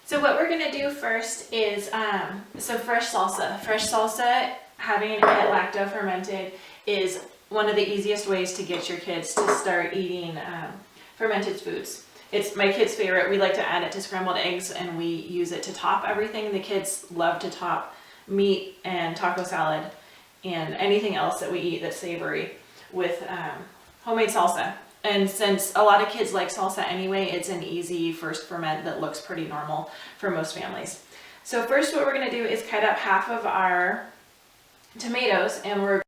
So what we're gonna do first is some fresh salsa. Fresh salsa, having it lacto fermented, is one of the easiest ways to get your kids to start eating fermented foods. It's my kids' favorite. We like to add it to scrambled eggs, and we use it to top everything. The kids love to top meat and taco salad and anything else that we eat that's savory with homemade salsa. And since a lot of kids like salsa anyway, it's an easy first ferment that looks pretty normal for most families. So first what we're gonna do is cut up half of our tomatoes, and we're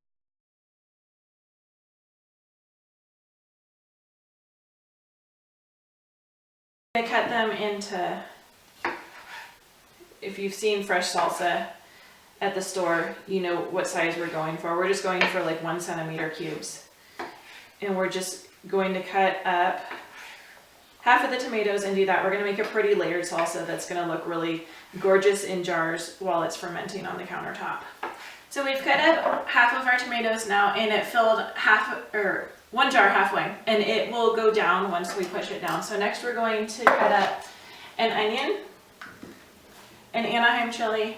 gonna cut them into, if you've seen fresh salsa at the store, you know what size we're going for. We're just going for like 1 centimeter cubes. And we're just going to cut up half of the tomatoes and do that. We're gonna make a pretty layered salsa that's gonna look really gorgeous in jars while it's fermenting on the countertop. So we've cut up half of our tomatoes now, and it filled one jar halfway, and it will go down once we push it down. So next we're going to cut up an onion, an Anaheim chili.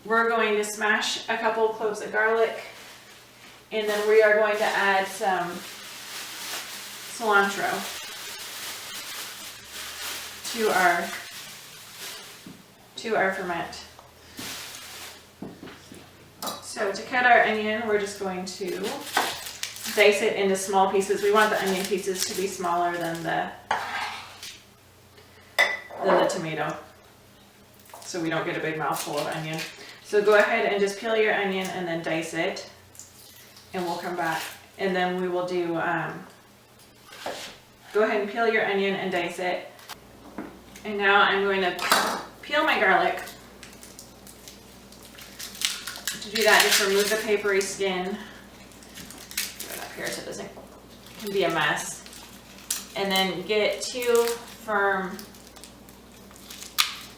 We're going to smash a couple cloves of garlic, and then we are going to add some cilantro to our ferment. So to cut our onion, we're just going to dice it into small pieces. We want the onion pieces to be smaller than the tomato, so we don't get a big mouthful of onion. So go ahead and just peel your onion and then dice it, and we'll come back. And then we will do, go ahead and peel your onion and dice it. And now I'm going to peel my garlic. To do that, just remove the papery skin. Put it up here so it can be a mess. And then get 2 firm,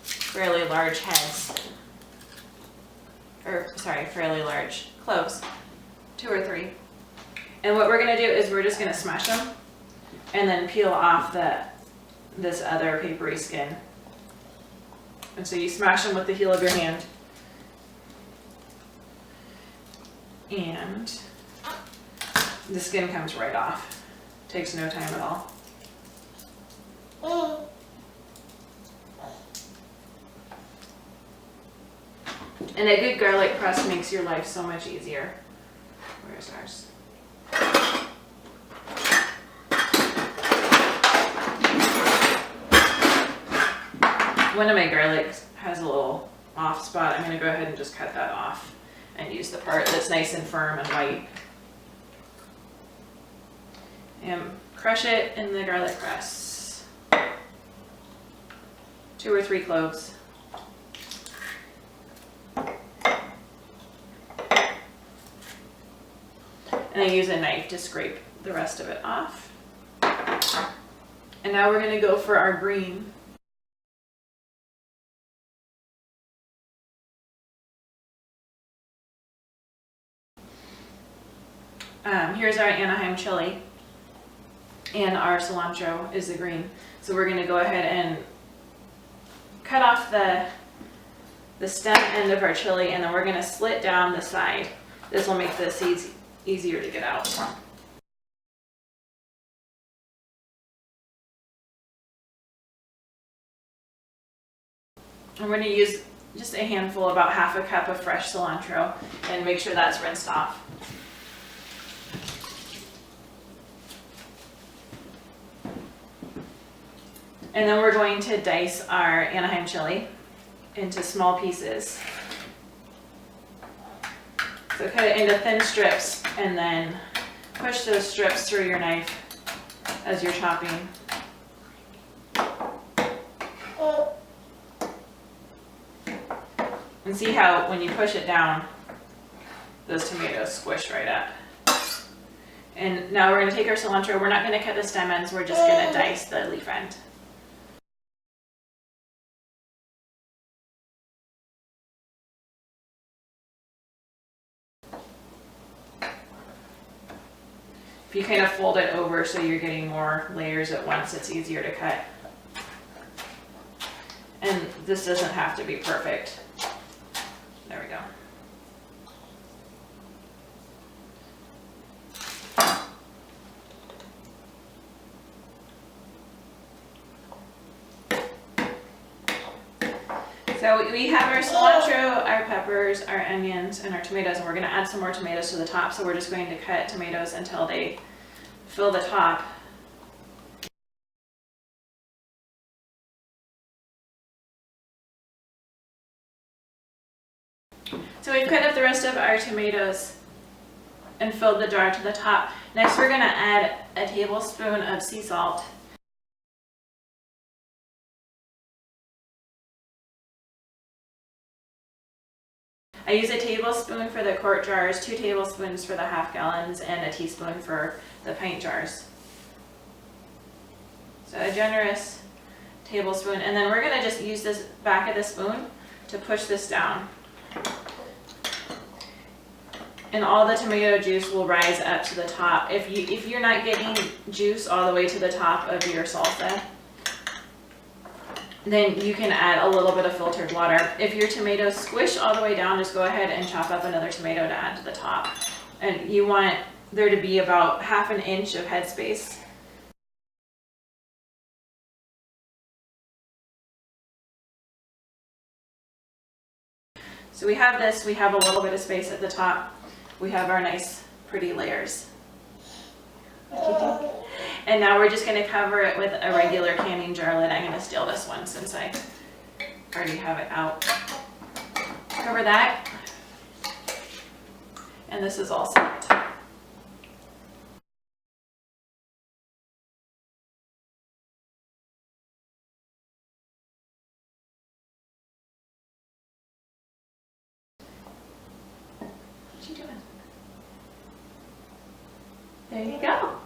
fairly large fairly large cloves. 2 or 3. And what we're gonna do is we're just gonna smash them and then peel off this other papery skin. And so you smash them with the heel of your hand, and the skin comes right off. Takes no time at all. And a good garlic press makes your life so much easier. Where's ours? One of my garlics has a little off spot. I'm going to go ahead and just cut that off and use the part that's nice and firm and white. And crush it in the garlic press. 2 or 3 cloves. And I use a knife to scrape the rest of it off. And now we're going to go for our green. Here's our Anaheim chili, and our cilantro is the green. So we're going to go ahead and cut off the stem end of our chili, and then we're going to slit down the side. This will make the seeds easier to get out. I'm going to use just a handful, about half a cup of fresh cilantro, and make sure that's rinsed off. And then we're going to dice our Anaheim chili into small pieces. So cut it into thin strips, and then push those strips through your knife as you're chopping. And see how when you push it down, those tomatoes squish right up. And now we're going to take our cilantro. We're not going to cut the stem ends, we're just going to dice the leaf end. If you kind of fold it over so you're getting more layers at once, it's easier to cut. And this doesn't have to be perfect. There we go. So we have our cilantro, our peppers, our onions, and our tomatoes, and we're going to add some more tomatoes to the top. So we're just going to cut tomatoes until they fill the top. So we've cut up the rest of our tomatoes and filled the jar to the top. Next we're going to add a tablespoon of sea salt. I use a tablespoon for the quart jars, 2 tablespoons for the half gallons, and a teaspoon for the pint jars. So a generous tablespoon, and then we're going to just use this back of the spoon to push this down. And all the tomato juice will rise up to the top. If you're not getting juice all the way to the top of your salsa, then you can add a little bit of filtered water. If your tomatoes squish all the way down, just go ahead and chop up another tomato to add to the top. And you want there to be about 1/2 inch of headspace. So we have this, we have a little bit of space at the top. We have our nice pretty layers. And now we're just going to cover it with a regular canning jar lid. I'm going to steal this one since I already have it out. Cover that. And this is all set. What you doing? There you go.